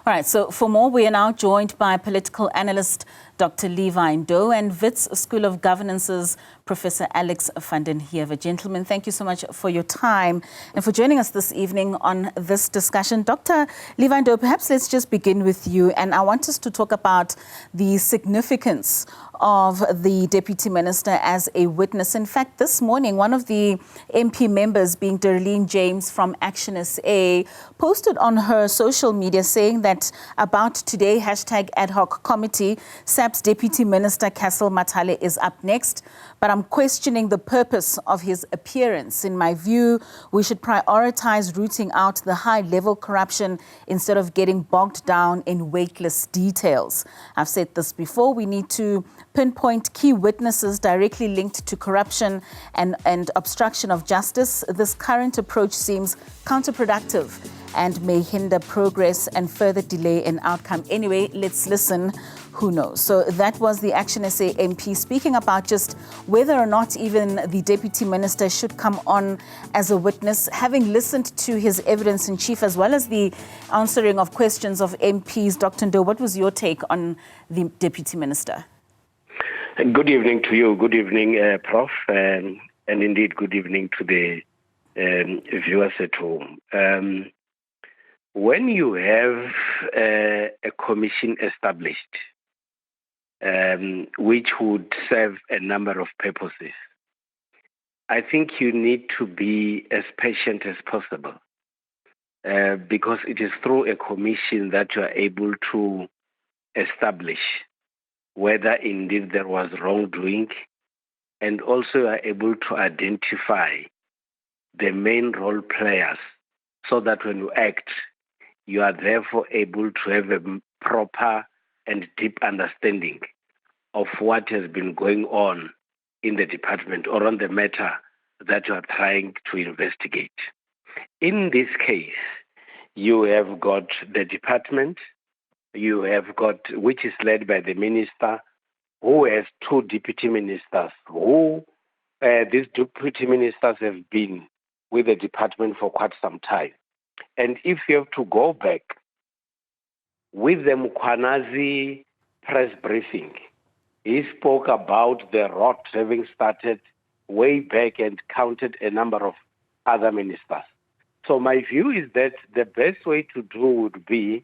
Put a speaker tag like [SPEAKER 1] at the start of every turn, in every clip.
[SPEAKER 1] All right, so for more, we are now joined by political analyst Dr. Levy Ndou and Wits School of Governance's Professor Alex van den Heever. Gentlemen, thank you so much for your time and for joining us this evening on this discussion. Dr. Levy Ndou, perhaps let's just begin with you, and I want us to talk about the significance of the Deputy Minister as a witness. In fact, this morning, one of the MP members, being Darlene James from Action SA, posted on her social media saying that about today, #ad-hoc committee, SAP's Deputy Minister Cassel Mathale is up next, but I'm questioning the purpose of his appearance. In my view, we should prioritize rooting out the high-level corruption instead of getting bogged down in weightless details. I've said this before, we need to pinpoint key witnesses directly linked to corruption and obstruction of justice. This current approach seems counterproductive and may hinder progress and further delay an outcome. Anyway, let's listen. Who knows? So that was the Action SA MP speaking about just whether or not even the Deputy Minister should come on as a witness, having listened to his evidence in chief as well as the answering of questions of MPs. Dr. Ndou, what was your take on the Deputy Minister?
[SPEAKER 2] Good evening to you. Good evening, Prof. And indeed, good evening to the viewers at home. When you have a commission established, which would serve a number of purposes, I think you need to be as patient as possible because it is through a commission that you are able to establish whether indeed there was wrongdoing, and also are able to identify the main role players so that when you act, you are therefore able to have a proper and deep understanding of what has been going on in the department or on the matter that you are trying to investigate. In this case, you have got the department, you have got, which is led by the minister, who has two deputy ministers, who these deputy ministers have been with the department for quite some time. And if you have to go back with the Mkhwanazi press briefing, he spoke about the rot having started way back and counted a number of other ministers. So my view is that the best way to do would be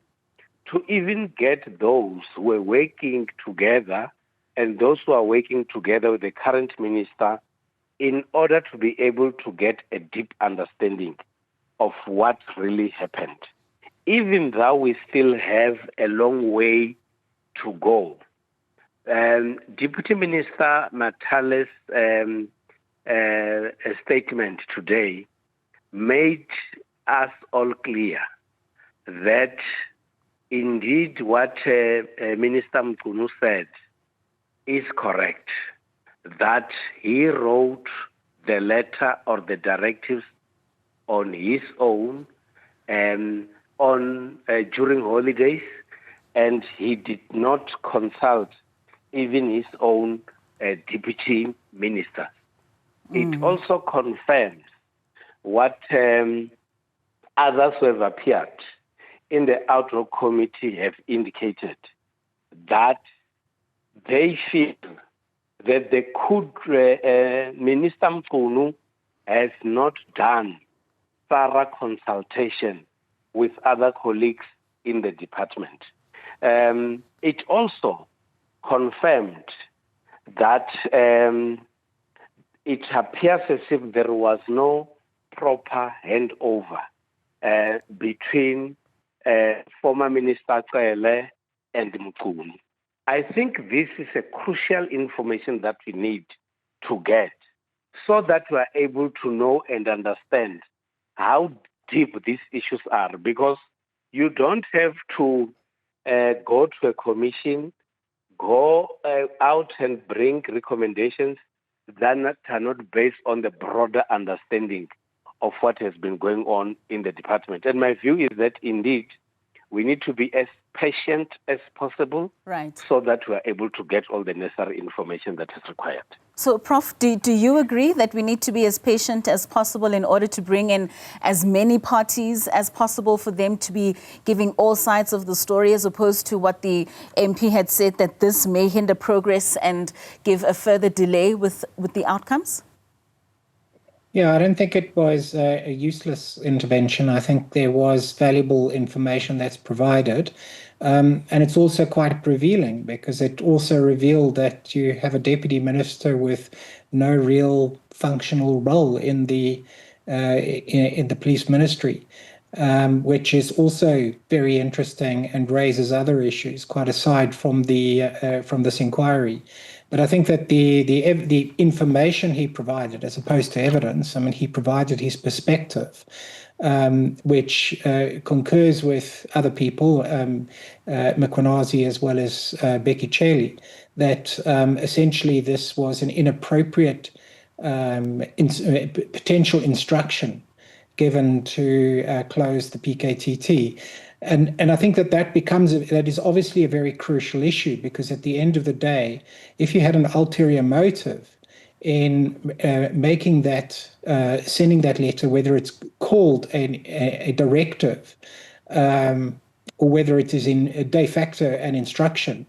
[SPEAKER 2] to even get those who are working together and those who are working together with the current minister in order to be able to get a deep understanding of what really happened. Even though we still have a long way to go, Deputy Minister Mathale's statement today made us all clear that indeed what Minister Mchunu said is correct, that he wrote the letter or the directives on his own during holidays, and he did not consult even his own deputy ministers. It also confirms what others who have appeared in the ad hoc committee have indicated, that they feel that they could, Minister Mchunu has not done thorough consultation with other colleagues in the department. It also confirmed that it appears as if there was no proper handover between former Minister Cele and Mchunu. I think this is a crucial information that we need to get so that we are able to know and understand how deep these issues are, because you don't have to go to a commission, go out and bring recommendations that are not based on the broader understanding of what has been going on in the department. And my view is that indeed we need to be as patient as possible,
[SPEAKER 1] right,
[SPEAKER 2] so that we are able to get all the necessary information that is required.
[SPEAKER 1] So, Prof, do you agree that we need to be as patient as possible in order to bring in as many parties as possible for them to be giving all sides of the story, as opposed to what the MP had said, that this may hinder progress and give a further delay with the outcomes?
[SPEAKER 3] Yeah, I don't think it was a useless intervention. I think there was valuable information that's provided. And it's also quite revealing, because it also revealed that you have a deputy minister with no real functional role in the police ministry, which is also very interesting and raises other issues quite aside from this inquiry. But I think that the information he provided, as opposed to evidence, I mean, he provided his perspective, which concurs with other people, Mkhwanazi as well as Becky Chelly, that essentially this was an inappropriate potential instruction given to close the PKTT. And I think that is obviously a very crucial issue, because at the end of the day, if you had an ulterior motive in making that, sending that letter, whether it's called a directive or whether it is in de facto an instruction,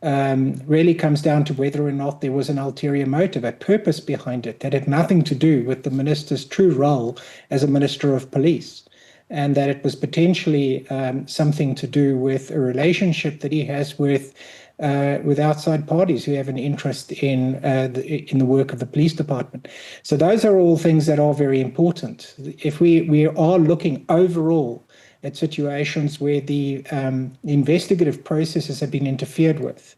[SPEAKER 3] really comes down to whether or not there was an ulterior motive, a purpose behind it that had nothing to do with the minister's true role as a minister of police, and that it was potentially something to do with a relationship that he has with outside parties who have an interest in the work of the police department. So those are all things that are very important. If we are looking overall at situations where the investigative processes have been interfered with,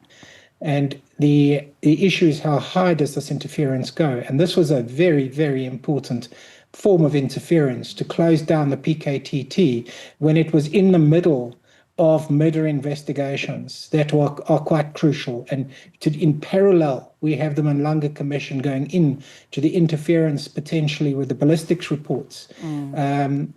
[SPEAKER 3] and the issue is how high does this interference go? And this was a very, very important form of interference, to close down the PKTT when it was in the middle of murder investigations that are quite crucial. And in parallel, we have the Manlanga Commission going in to the interference potentially with the ballistics reports,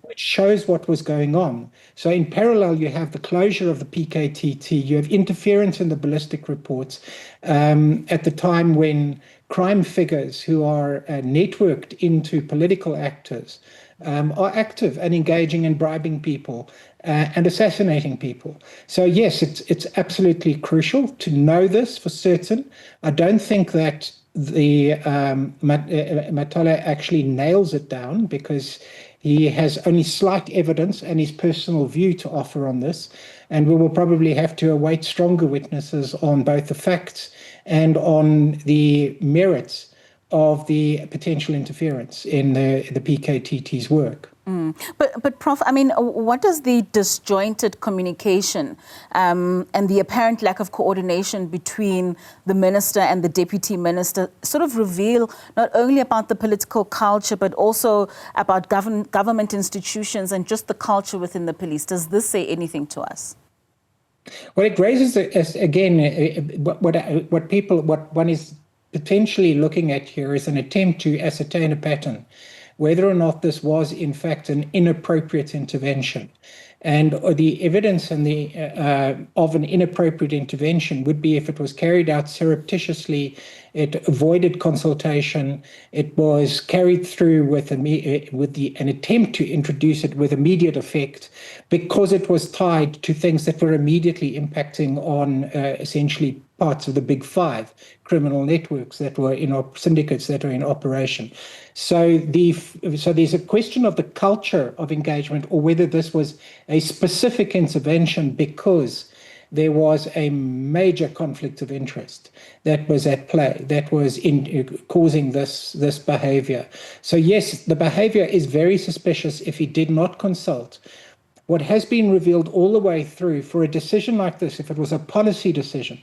[SPEAKER 3] which shows what was going on. So in parallel, you have the closure of the PKTT, you have interference in the ballistic reports at the time when crime figures who are networked into political actors are active and engaging in bribing people and assassinating people. So yes, it's absolutely crucial to know this for certain. I don't think that the Mathale actually nails it down, because he has only slight evidence and his personal view to offer on this, and we will probably have to await stronger witnesses on both the facts and on the merits of the potential interference in the PKTT's work.
[SPEAKER 1] But Prof, I mean, what does the disjointed communication and the apparent lack of coordination between the minister and the deputy minister sort of reveal, not only about the political culture, but also about government institutions and just the culture within the police? Does this say anything to us?
[SPEAKER 3] Well, it raises, again, what one is potentially looking at here is an attempt to ascertain a pattern, whether or not this was in fact an inappropriate intervention. And the evidence of an inappropriate intervention would be if it was carried out surreptitiously, it avoided consultation, it was carried through with an attempt to introduce it with immediate effect, because it was tied to things that were immediately impacting on essentially parts of the big five criminal networks that were in syndicates that are in operation. So there's a question of the culture of engagement, or whether this was a specific intervention because there was a major conflict of interest that was at play, that was causing this behavior. So yes, the behavior is very suspicious if he did not consult. What has been revealed all the way through, for a decision like this, if it was a policy decision,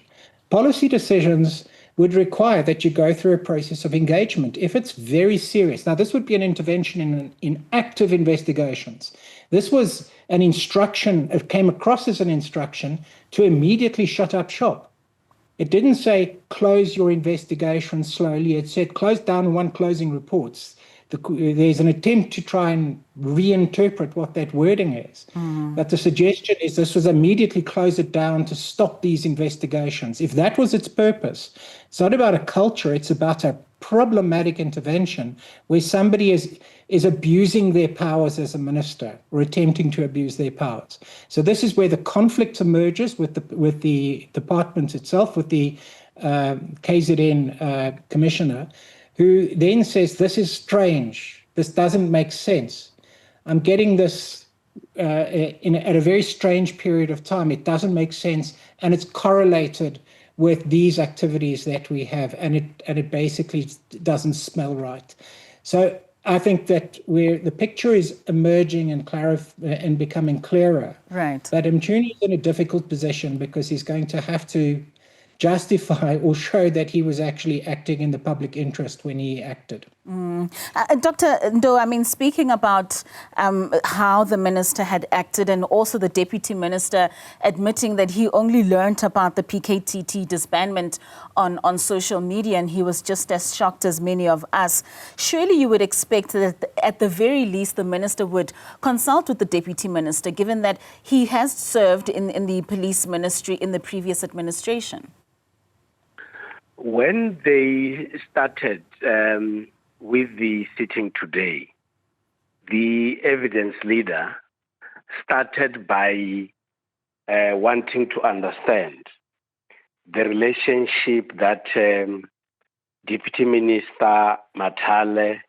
[SPEAKER 3] policy decisions would require that you go through a process of engagement. If it's very serious, now this would be an intervention in active investigations. This was an instruction, it came across as an instruction to immediately shut up shop. It didn't say close your investigation slowly, it said close down one closing reports. There's an attempt to try and reinterpret what that wording is. But the suggestion is this was immediately close it down to stop these investigations. If that was its purpose, it's not about a culture, it's about a problematic intervention where somebody is abusing their powers as a minister or attempting to abuse their powers. So this is where the conflict emerges with the department itself, with the KZN commissioner, who then says, this is strange, this doesn't make sense. I'm getting this at a very strange period of time. It doesn't make sense, and it's correlated with these activities that we have, and it basically doesn't smell right. So I think that the picture is emerging and becoming clearer.
[SPEAKER 1] Right.
[SPEAKER 3] But Mchunu is in a difficult position because he's going to have to justify or show that he was actually acting in the public interest when he acted.
[SPEAKER 1] Dr. Ndou, I mean, speaking about how the minister had acted and also the deputy minister admitting that he only learnt about the PKTT disbandment on social media and he was just as shocked as many of us, surely you would expect that at the very least the minister would consult with the deputy minister, given that he has served in the police ministry in the previous administration.
[SPEAKER 2] When they started with the sitting today, the evidence leader started by wanting to understand the relationship that Deputy Minister Mathale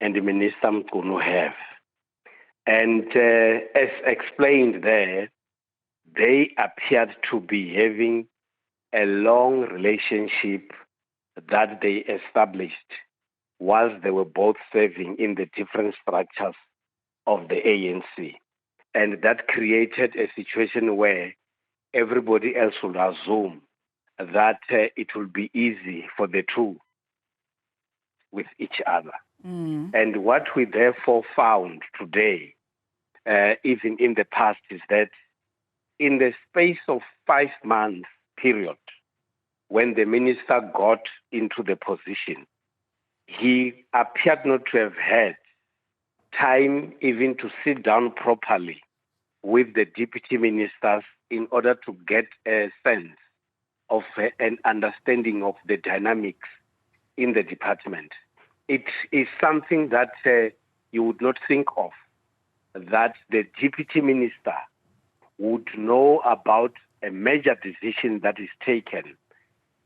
[SPEAKER 2] and Minister Mchunu have. And as explained there, they appeared to be having a long relationship that they established whilst they were both serving in the different structures of the ANC. And that created a situation where everybody else would assume that it will be easy for the two with each other. And what we therefore found today, even in the past, is that in the space of 5 months period, when the minister got into the position, he appeared not to have had time even to sit down properly with the deputy ministers in order to get a sense of an understanding of the dynamics in the department. It is something that you would not think of, that the deputy minister would know about a major decision that is taken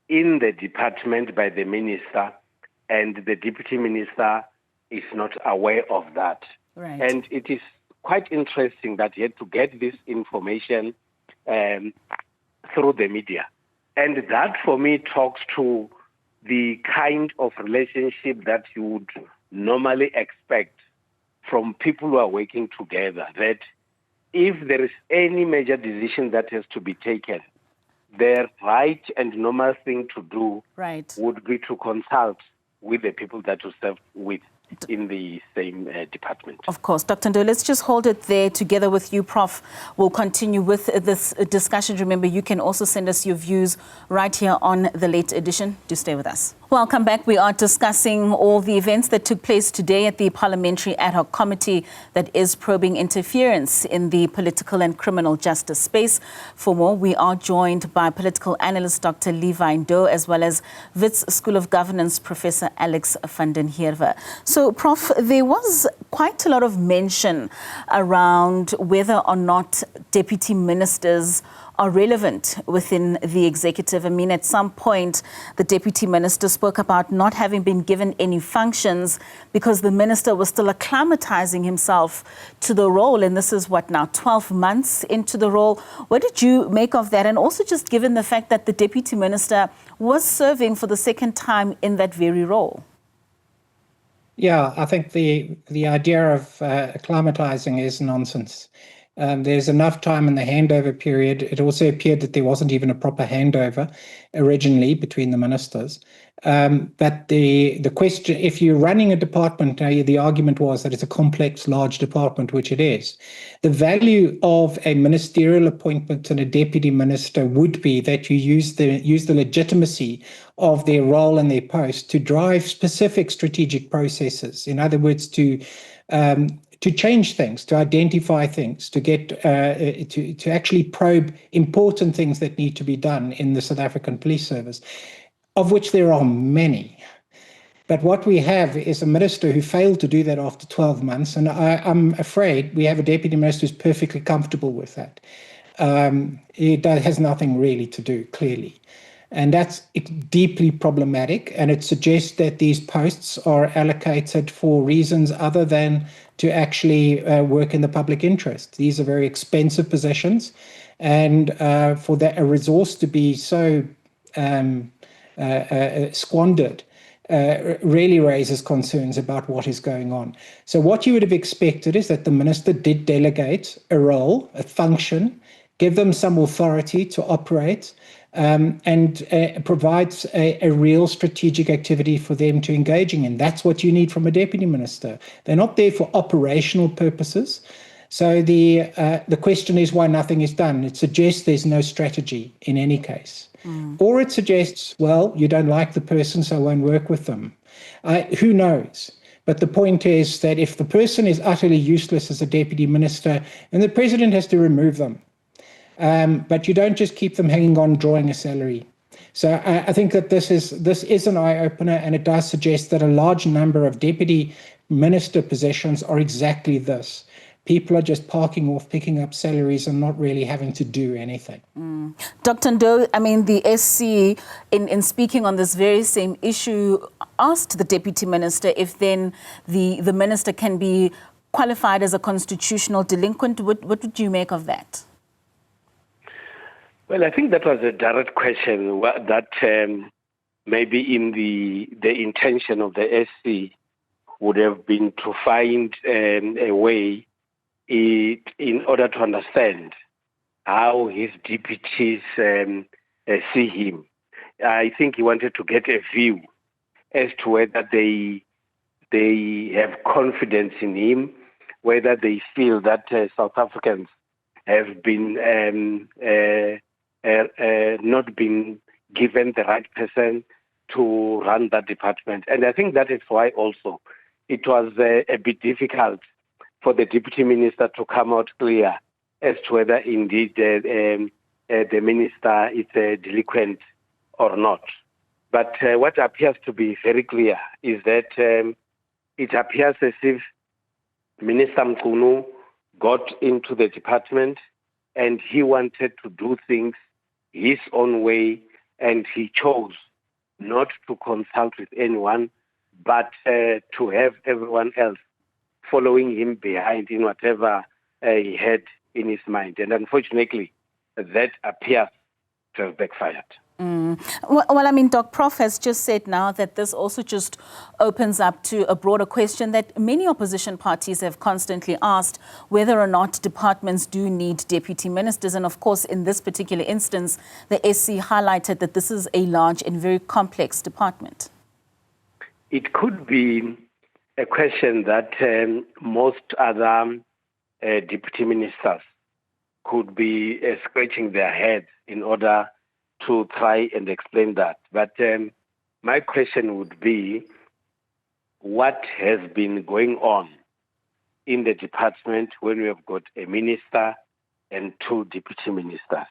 [SPEAKER 2] in the department by the minister, and the deputy minister is not aware of that.
[SPEAKER 1] Right.
[SPEAKER 2] And it is quite interesting that he had to get this information through the media. And that, for me, talks to the kind of relationship that you would normally expect from people who are working together, that if there is any major decision that has to be taken, the right and normal thing to do would be to consult with the people that you serve with in the same department.
[SPEAKER 1] Of course. Dr. Ndou, let's just hold it there together with you, Prof. We'll continue with this discussion. Remember, you can also send us your views right here on The Late Edition. Do stay with us. Welcome back. We are discussing all the events that took place today at the Parliamentary Ad Hoc Committee that is probing interference in the political and criminal justice space. For more, we are joined by political analyst Dr. Levy Ndou, as well as Wits School of Governance Professor Alex van den Heever. So, Prof, there was quite a lot of mention around whether or not deputy ministers are relevant within the executive. I mean, at some point, the deputy minister spoke about not having been given any functions because the minister was still acclimatizing himself to the role. And this is what now, 12 months into the role. What did you make of that? And also just given the fact that the deputy minister was serving for the second time in that very role.
[SPEAKER 3] Yeah, I think the idea of acclimatizing is nonsense. There's enough time in the handover period. It also appeared that there wasn't even a proper handover originally between the ministers. But the question, if you're running a department, the argument was that it's a complex, large department, which it is. The value of a ministerial appointment and a deputy minister would be that you use the legitimacy of their role and their post to drive specific strategic processes. In other words, to change things, to identify things, to get to actually probe important things that need to be done in the South African Police Service, of which there are many. But what we have is a minister who failed to do that after 12 months, and I'm afraid we have a deputy minister who's perfectly comfortable with that. Has nothing really to do, clearly. And that's deeply problematic, and it suggests that these posts are allocated for reasons other than to actually work in the public interest. These are very expensive positions, and for that a resource to be so squandered really raises concerns about what is going on. So what you would have expected is that the minister did delegate a role, a function, give them some authority to operate, and provides a real strategic activity for them to engaging in. That's what you need from a deputy minister. They're not there for operational purposes. So the question is why nothing is done. It suggests there's no strategy in any case. Or it suggests, well, you don't like the person, so I won't work with them. Who knows? But the point is that if the person is utterly useless as a deputy minister, then the president has to remove them. But you don't just keep them hanging on, drawing a salary. So I think that this is an eye-opener, and it does suggest that a large number of deputy minister positions are exactly this. People are just parking off, picking up salaries and not really having to do anything.
[SPEAKER 1] Dr. Ndou, I mean, the SC, in speaking on this very same issue, asked the deputy minister if then the minister can be qualified as a constitutional delinquent. What would you make of that?
[SPEAKER 2] Well, I think that was a direct question that maybe in the intention of the SC would have been to find a way in order to understand how his deputies see him. I think he wanted to get a view as to whether they have confidence in him, whether they feel that South Africans have been not been given the right person to run that department. And I think that is why also it was a bit difficult for the deputy minister to come out clear as to whether indeed the minister is a delinquent or not. But what appears to be very clear is that it appears as if Minister Mchunu got into the department and he wanted to do things his own way, and he chose not to consult with anyone, but to have everyone else following him behind in whatever he had in his mind. And unfortunately, that appears to have backfired.
[SPEAKER 1] Well, I mean, Prof has just said now that this also just opens up to a broader question that many opposition parties have constantly asked, whether or not departments do need deputy ministers. And of course, in this particular instance, the SC highlighted that this is a large and very complex department.
[SPEAKER 2] It could be a question that most other deputy ministers could be scratching their heads in order to try and explain that. But my question would be, what has been going on in the department when we have got a minister and two deputy ministers?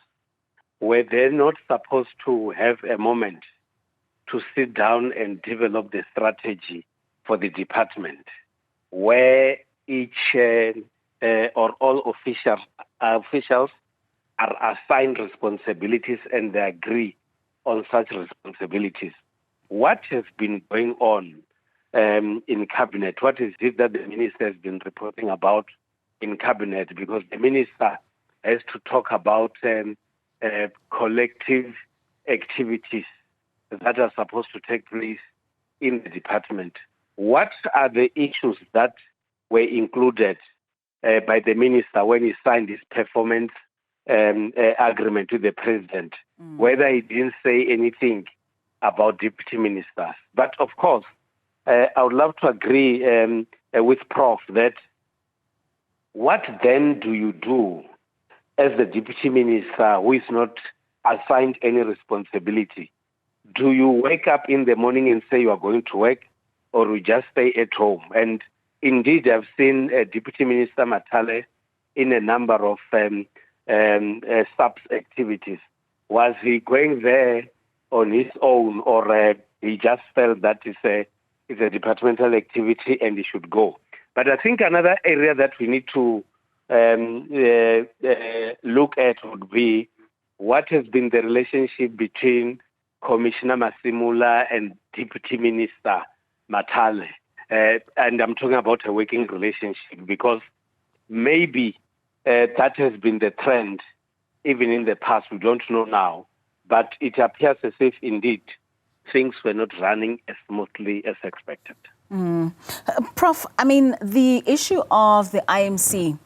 [SPEAKER 2] Were they not supposed to have a moment to sit down and develop the strategy for the department, where each or all officials are assigned responsibilities and they agree on such responsibilities? What has been going on in cabinet? What is it that the minister has been reporting about in cabinet? Because the minister has to talk about collective activities that are supposed to take place in the department. What are the issues that were included by the minister when he signed his performance agreement with the president, whether he didn't say anything about deputy ministers? But of course, I would love to agree with Prof that what then do you do as the deputy minister who is not assigned any responsibility? Do you wake up in the morning and say you are going to work, or you just stay at home? And indeed, I've seen Deputy Minister Mathale in a number of SAPS activities. Was he going there on his own, or he just felt that is It's a departmental activity and it should go. But I think another area that we need to look at would be what has been the relationship between Commissioner Masimula and Deputy Minister Mathale. And I'm talking about a working relationship because maybe that has been the trend even in the past. We don't know now. But it appears as if indeed things were not running as smoothly as expected.
[SPEAKER 1] Prof, I mean, the issue of the IMC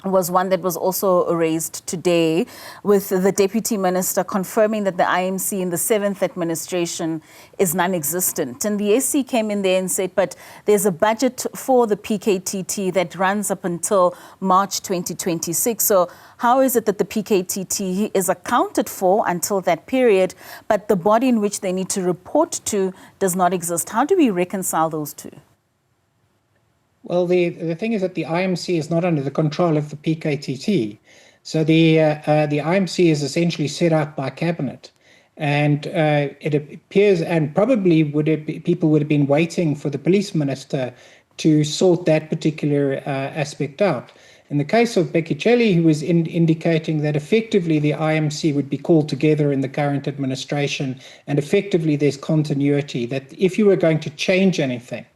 [SPEAKER 1] was one that was also raised today, with the Deputy Minister confirming that the IMC in the 7th administration is non-existent. And the SC came in there and said, but there's a budget for the PKTT that runs up until March 2026. So how is it that the PKTT is accounted for until that period, but the body in which they need to report to does not exist? How do we reconcile those two?
[SPEAKER 3] Well, the thing is that the IMC is not under the control of the PKTT. So the IMC is essentially set up by cabinet. And it appears, and probably people would have been waiting for the police minister to sort that particular aspect out. In the case of Bekichelli, he was indicating that effectively the IMC would be called together in the current administration, and effectively there's continuity, that if you were going to change anything,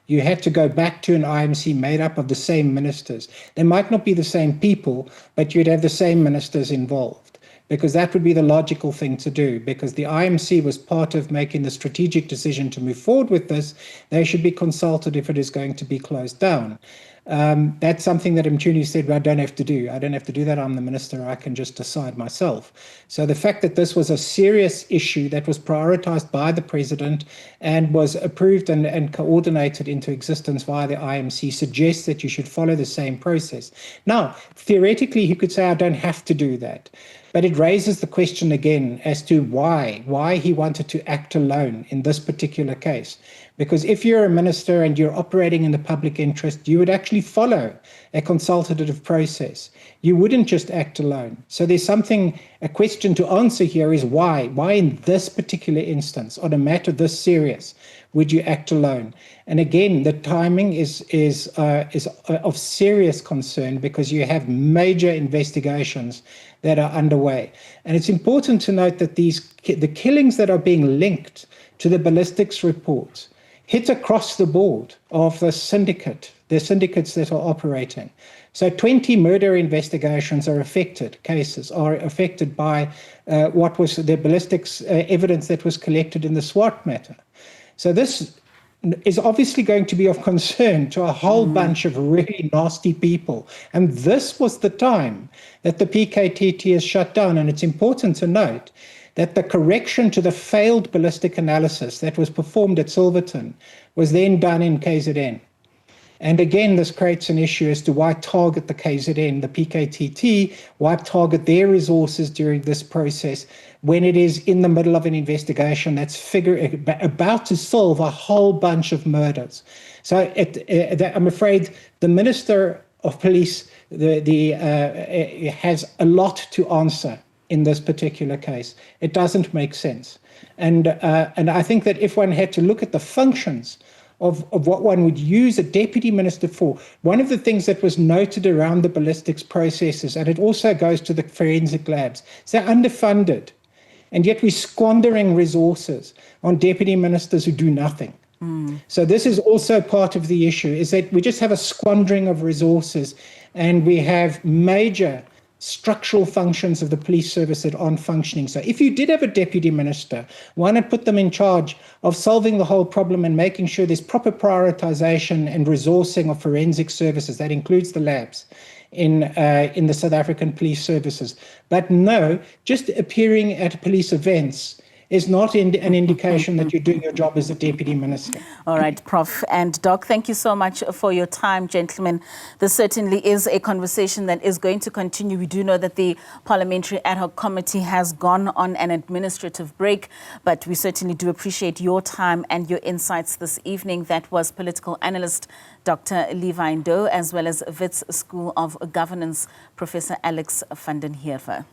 [SPEAKER 3] you had to go back to an IMC made up of the same ministers. They might not be the same people, but you'd have the same ministers involved, because that would be the logical thing to do, because the IMC was part of making the strategic decision to move forward with this. They should be consulted if it is going to be closed down. That's something that Mchunu said, well, I don't have to do. I don't have to do that. I'm the minister. I can just decide myself. So the fact that this was a serious issue that was prioritized by the president and was approved and coordinated into existence via the IMC suggests that you should follow the same process. Now, theoretically, he could say, I don't have to do that. But it raises the question again as to why he wanted to act alone in this particular case. Because if you're a minister and you're operating in the public interest, you would actually follow a consultative process. You wouldn't just act alone. So there's a question to answer here is why? Why in this particular instance, on a matter this serious, would you act alone? And again, the timing is of serious concern because you have major investigations that are underway. And it's important to note that the killings that are being linked to the ballistics reports hit across the board of the syndicates that are operating. So 20 murder investigations cases are affected by what was the ballistics evidence that was collected in the SWAT matter. So this is obviously going to be of concern to a whole bunch of really nasty people. And this was the time that the PKTT is shut down. And it's important to note that the correction to the failed ballistic analysis that was performed at Silverton was then done in KZN. And again, this creates an issue as to why target the KZN, the PKTT, why target their resources during this process when it is in the middle of an investigation that's about to solve a whole bunch of murders. So I'm afraid the Minister of Police has a lot to answer in this particular case. It doesn't make sense. And I think that if one had to look at the functions of what one would use a deputy minister for, one of the things that was noted around the ballistics processes, and it also goes to the forensic labs, is they're underfunded. And yet we're squandering resources on deputy ministers who do nothing. So this is also part of the issue, is that we just have a squandering of resources and we have major structural functions of the police service that aren't functioning. So if you did have a deputy minister, why not put them in charge of solving the whole problem and making sure there's proper prioritization and resourcing of forensic services, that includes the labs in the South African police services. But no, just appearing at police events is not an indication that you're doing your job as a deputy minister.
[SPEAKER 1] All right, Prof. And Doc, thank you so much for your time, gentlemen. This certainly is a conversation that is going to continue. We do know that the Parliamentary Ad Hoc Committee has gone on an administrative break, but we certainly do appreciate your time and your insights this evening. That was political analyst Dr. Levy Ndou, as well as Wits School of Governance, Professor Alex van den Heever.